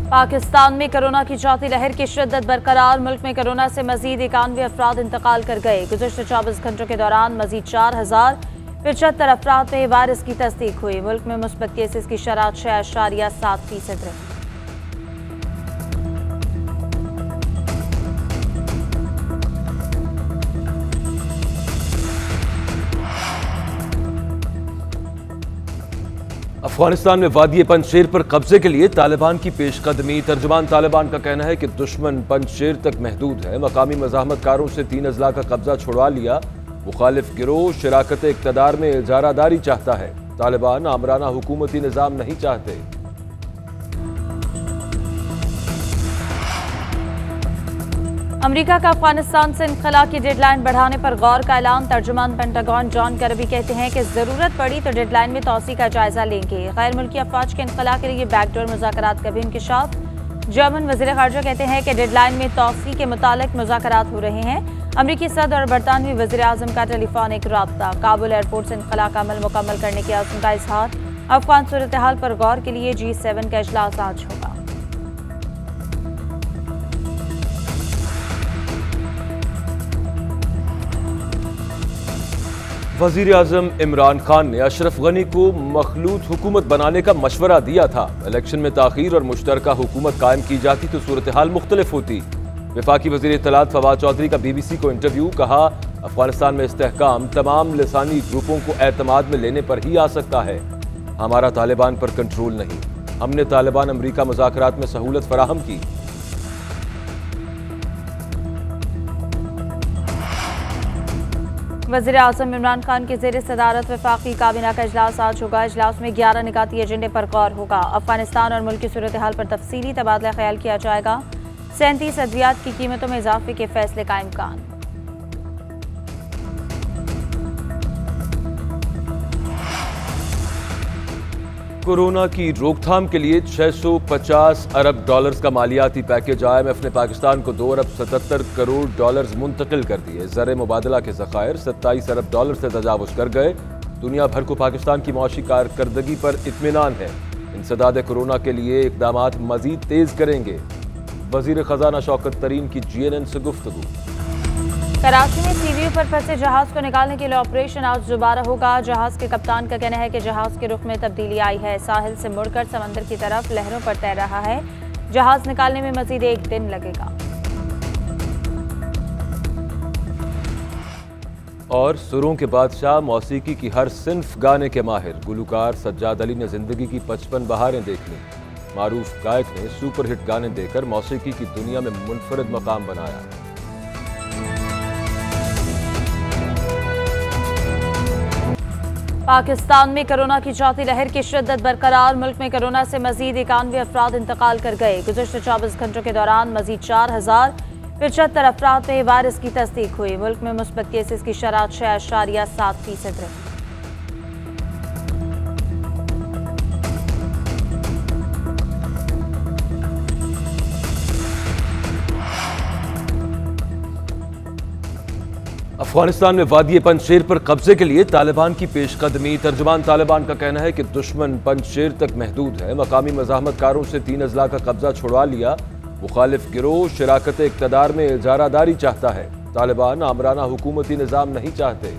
पाकिस्तान में कोरोना की चौथी लहर की शिद्दत बरकरार। मुल्क में कोरोना से मजीद 91 अफराद इंतकाल कर गए। गुज़श्ता 24 घंटों के दौरान मजीद 4075 अफराद में वायरस की तस्दीक हुई। मुल्क में मुस्बत केसेस की शरह 6.7% रही। अफगानिस्तान में वादी पंजशेर पर कब्जे के लिए तालिबान की पेशकदमी। तर्जुमान तालिबान का कहना है कि दुश्मन पंजशेर तक महदूद है। मकामी मज़ाहमतकारों से 3 अजला का कब्जा छुड़वा लिया। मुखालिफ गिरोह शराकत इक़्तिदार में इजारादारी चाहता है। तालिबान आमराना हुकूमती निज़ाम नहीं चाहते। अमेरिका का अफगानिस्तान से इनखला की डेडलाइन बढ़ाने पर गौर का ऐलान। तर्जुमान पेंटागन जॉन करबी कहते हैं कि जरूरत पड़ी तो डेडलाइन में तौसी का जायजा लेंगे। गैर मुल्की अफवाज के इनखला के लिए बैकडोर मुज़ाकरात का भी इंकशाफ। जर्मन वज़ीर ख़ारजा कहते हैं कि डेडलाइन में तौसी के मुतालिक मुज़ाकरात हो रहे हैं। अमरीकी सदर और बरतानवी वज़ीर आज़म का टेलीफोनिक राब्ता। काबुल एयरपोर्ट से इनखला का अमल मुकम्मल करने के अज़्म का इज़हार। अफगान सूरत हाल पर गौर के लिए G7 का इजलास आज होगा। वज़ीर आज़म इमरान खान ने अशरफ गनी को मखलूत हुकूमत बनाने का मशवरा दिया था। इलेक्शन में ताख़ीर और मुश्तरका हुकूमत कायम की जाती तो सूरत हाल मुख्तलिफ होती। वफाकी वज़ीर इत्तलात फवाद चौधरी का BBC को इंटरव्यू। कहा, अफगानिस्तान में इस्तेहकाम तमाम लिसानी ग्रुपों को एतमाद में लेने पर ही आ सकता है। हमारा तालिबान पर कंट्रोल नहीं। हमने तालिबान अमरीका मुज़ाकरात में सहूलत फराहम की। वज़ीर आज़म इमरान खान की ज़ेर सदारत वफाकी काबीना का इजलास आज होगा। इजलास में 11 निकाती एजेंडे पर गौर होगा। अफगानिस्तान और मुल्क की सूरत हाल पर तफसीली तबादला ख्याल किया जाएगा। 37 अद्वियात की कीमतों में इजाफे के फैसले का इम्कान। कोरोना की रोकथाम के लिए 650 अरब डॉलर्स का मालियाती पैकेज IMF ने पाकिस्तान को 2 अरब 77 करोड़ डॉलर्स मुंतकिल कर दिए। ज़र मुबादला के ज़खायर 27 अरब डॉलर से तजावुज़ कर गए। दुनिया भर को पाकिस्तान की मौशी कारकर्दगी पर इत्मीनान है। इंसदाद कोरोना के लिए इक़दामात मज़ीद तेज़ करेंगे। वज़ीर ख़जाना शौकत तरीन की GNN से गुफ्तगू। कराची में CVU पर फंसे जहाज को निकालने के लिए ऑपरेशन आज दोबारा होगा। जहाज के कप्तान का कहना है कि जहाज के रुख में तब्दीली आई है। साहिल से मुड़कर समंदर की तरफ लहरों पर तैर रहा है। जहाज निकालने में मजीद 1 दिन लगेगा। और सुरों के बादशाह, मौसीकी की हर सिन्फ गाने के माहिर गुलकार सज्जाद अली ने जिंदगी की 55 बहारें देख लीं। मारूफ गायक ने सुपरहिट गाने देकर मौसीकी की दुनिया में मुनफरद मकाम बनाया। पाकिस्तान में कोरोना की चौथी लहर की शिद्दत बरकरार। मुल्क में कोरोना से मजीद 91 अफराद इंतकाल कर गए। गुज़श्ता 24 घंटों के दौरान मजीद 4075 अफराद में वायरस की तस्दीक हुई। मुल्क में मुस्बत केसेस की शरह 6.7% रही। अफगानिस्तान में वादी पंजशेर पर कब्जे के लिए तालिबान की पेशकदमी। तर्जुमान तालिबान का कहना है कि दुश्मन पंजशेर तक महदूद है। मकामी मज़ाहमतकारों से 3 अजला का कब्जा छुड़वा लिया। मुखालिफ गिरोह शराकत इक़्तिदार में इजारादारी चाहता है। तालिबान आमराना हुकूमती निज़ाम नहीं चाहते।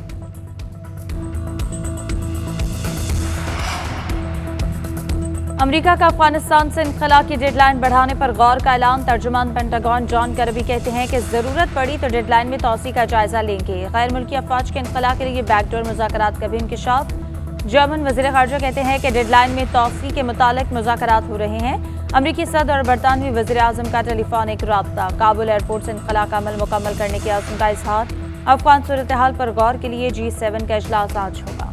अमेरिका का अफगानिस्तान से इनखला की डेडलाइन बढ़ाने पर गौर का ऐलान। तर्जुमान पेंटागन जॉन करबी कहते हैं कि जरूरत पड़ी तो डेडलाइन में तौसी का जायजा लेंगे। गैर मुल्की अफवाज के इनखला के लिए बैकडोर मुज़ाकरात का भी इंकशाफ। जर्मन वज़ीर ख़ारजा कहते हैं कि डेडलाइन में तौसी के मुतालिक मुज़ाकरात हो रहे हैं। अमरीकी सदर और बरतानवी वज़ीर आज़म का टेलीफोनिक राब्ता। काबुल एयरपोर्ट से इनखला का अमल मुकम्मल करने के अज़्म का इज़हार। अफगान सूरत हाल पर गौर के लिए G7 का इजलास आज होगा।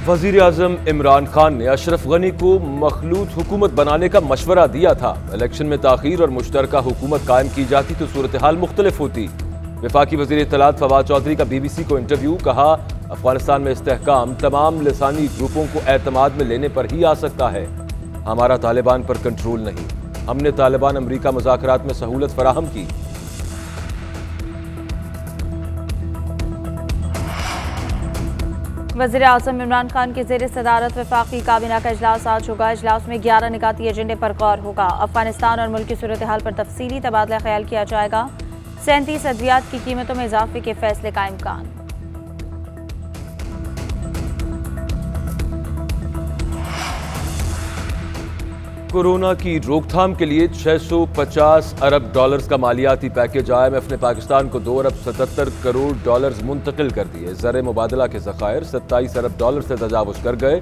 वज़ीर आज़म इमरान खान ने अशरफ गनी को मखलूत हुकूमत बनाने का मशवरा दिया था। इलेक्शन में ताख़ीर और मुश्तरका हुकूमत कायम की जाती तो सूरत हाल मुख्तलिफ होती। वफाकी वज़ीर इत्तलात फवाद चौधरी का BBC को इंटरव्यू। कहा, अफगानिस्तान में इस्तेहकाम तमाम लिसानी ग्रुपों को एतमाद में लेने पर ही आ सकता है। हमारा तालिबान पर कंट्रोल नहीं। हमने तालिबान अमरीका मुज़ाकरात में सहूलत फराहम की। वज़ीर-ए-आज़म इमरान खान की ज़ेर सदारत वफाकी काबीना का इजलास आज होगा। इजलास में 11 निकाती एजेंडे पर गौर होगा। अफगानिस्तान और मुल्क की सूरत हाल पर तफसीली तबादला ख्याल किया जाएगा। 37 अद्वियात की कीमतों में इजाफे के फैसले का इम्कान। कोरोना की रोकथाम के लिए 650 अरब डॉलर्स का मालियाती पैकेज IMF ने पाकिस्तान को 2 अरब 77 करोड़ डॉलर्स मुंतकिल कर दिए। ज़र मुबादला के ज़खायर 27 अरब डॉलर से तजावुज़ कर गए।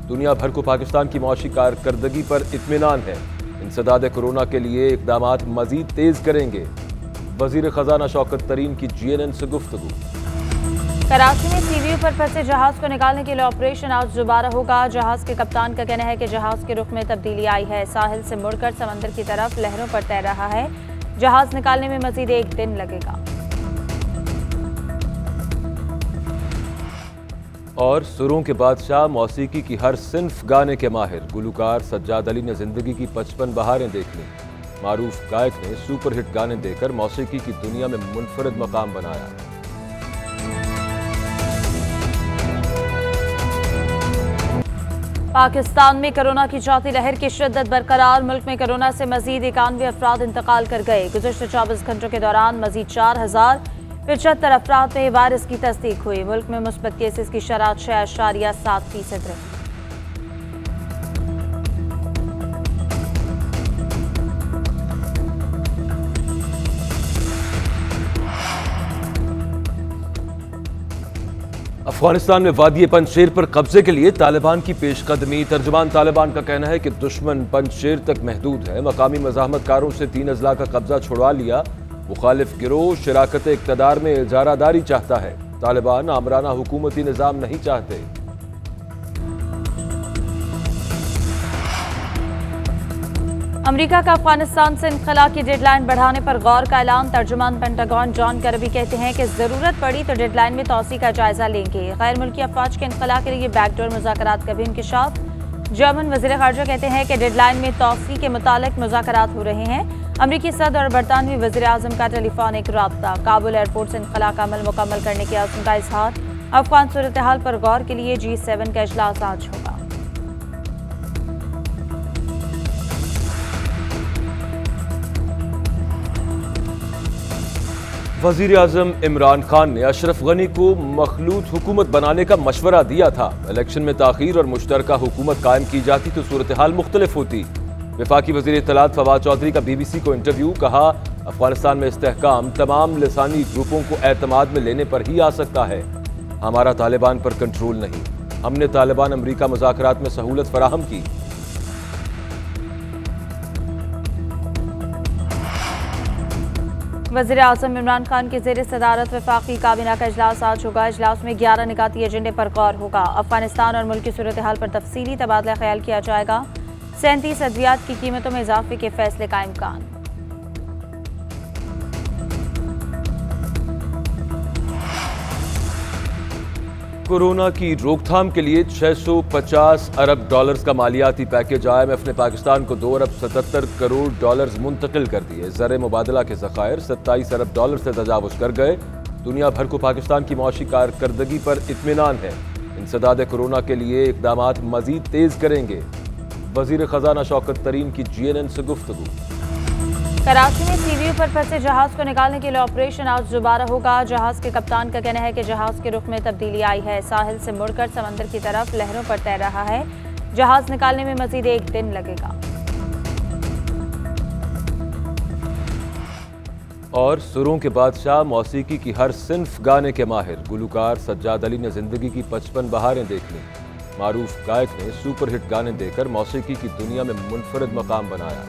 दुनिया भर को पाकिस्तान की मौशी कारकर्दगी पर इत्मीनान है। इंसदाद कोरोना के लिए इक़दामात मज़ीद तेज़ करेंगे। वज़ीर ख़ज़ाना शौकत तरीन की GNN से गुफ्तगू। कराची में CVU पर फंसे जहाज को निकालने के लिए ऑपरेशन आज दोबारा होगा। जहाज के कप्तान का कहना है कि जहाज के रुख में तब्दीली आई है। साहिल से मुड़कर समंदर की तरफ लहरों पर तैर रहा है। जहाज निकालने में मजीद 1 दिन लगेगा। और सुरों के बादशाह, मौसीकी की हर सिन्फ गाने के माहिर गुलकार सज्जाद अली ने जिंदगी की 55 बहारें देख लीं। मारूफ गायक ने सुपरहिट गाने देकर मौसीकी की दुनिया में मुनफरद मकाम बनाया। पाकिस्तान में कोरोना की चौथी लहर की शिद्दत बरकरार। मुल्क में कोरोना से मजीद 91 अफराद इंतकाल कर गए। गुज़श्ता 24 घंटों के दौरान मजीद 4075 अफराद में वायरस की तस्दीक हुई। मुल्क में मुस्बत केसेस की शरह 6.7% रही। अफगानिस्तान में वादी पंजशेर पर कब्जे के लिए तालिबान की पेशकदमी। तर्जुमान तालिबान का कहना है कि दुश्मन पंजशेर तक महदूद है। मकामी मज़ाहमतकारों से 3 अजला का कब्जा छुड़वा लिया। मुखालिफ गिरोह शराकत इक़्तिदार में इजारादारी चाहता है। तालिबान आमराना हुकूमती निज़ाम नहीं चाहते। अमेरिका का अफगानिस्तान से इनखला की डेडलाइन बढ़ाने पर गौर का ऐलान। तर्जुमान पेंटागन जॉन करबी कहते हैं कि जरूरत पड़ी तो डेडलाइन में तौसी का जायजा लेंगे। गैर मुल्की अफवाज के इनखला के लिए बैकडोर मुज़ाकरात का भी इंकिशाफ। जर्मन वज़ीर ख़ारजा कहते हैं कि डेडलाइन में तौसी के मुतालिक मुज़ाकरात हो रहे हैं। अमरीकी सदर और बरतानवी वज़ीर-ए-आज़म का टेलीफोनिक राब्ता। काबुल एयरपोर्ट से इनखला का अमल मुकम्मल करने की आज़म का इजहार। अफगान सूरत हाल पर गौर के लिए G7 का इजलास आज होगा। वज़ीर-ए-आज़म इमरान खान ने अशरफ गनी को मखलूत हुकूमत बनाने का मशवरा दिया था। इलेक्शन में ताख़ीर और मुश्तरका हुकूमत कायम की जाती तो सूरत हाल मुख्तलिफ होती। वफाकी वज़ीर इत्तलात फवाद चौधरी का BBC को इंटरव्यू। कहा, अफगानिस्तान में इस्तेहकाम तमाम लिसानी ग्रुपों को एतमाद में लेने पर ही आ सकता है। हमारा तालिबान पर कंट्रोल नहीं। हमने तालिबान अमरीका मुज़ाकरात में सहूलत फराहम की। वज़ीर-ए-आज़म इमरान खान की ज़ेर सदारत वफाकी काबीना का इजलास आज होगा। इजलास में 11 निकाती एजेंडे पर गौर होगा। अफगानिस्तान और मुल्क की सूरत हाल पर तफसीली तबादला ख्याल किया जाएगा। 37 अद्वियात की कीमतों में इजाफे के फैसले का इम्कान। कोरोना की रोकथाम के लिए 650 अरब डॉलर्स का मालियाती पैकेज IMF ने पाकिस्तान को 2 अरब 77 करोड़ डॉलर्स मुंतकिल कर दिए। ज़र मुबादला के ज़खायर 27 अरब डॉलर से तजावुज़ कर गए। दुनिया भर को पाकिस्तान की मौशी कारकर्दगी पर इत्मीनान है। इंसदाद कोरोना के लिए इक़दामात मज़ीद तेज़ करेंगे। वज़ीर ख़ज़ाना शौकत तरीन की GNN से गुफ्तगू। कराची में CVU पर फंसे जहाज को निकालने के लिए ऑपरेशन आज दोबारा होगा। जहाज के कप्तान का कहना है कि जहाज के रुख में तब्दीली आई है। साहिल से मुड़कर समंदर की तरफ लहरों पर तैर रहा है। जहाज निकालने में मजीद 1 दिन लगेगा। और सुरों के बादशाह, मौसीकी की हर सिन्फ गाने के माहिर गुलकार सज्जाद अली ने जिंदगी की 55 बहारें देख लीं। मारूफ गायक ने सुपरहिट गाने देकर मौसीकी की दुनिया में मुनफरद मकाम बनाया।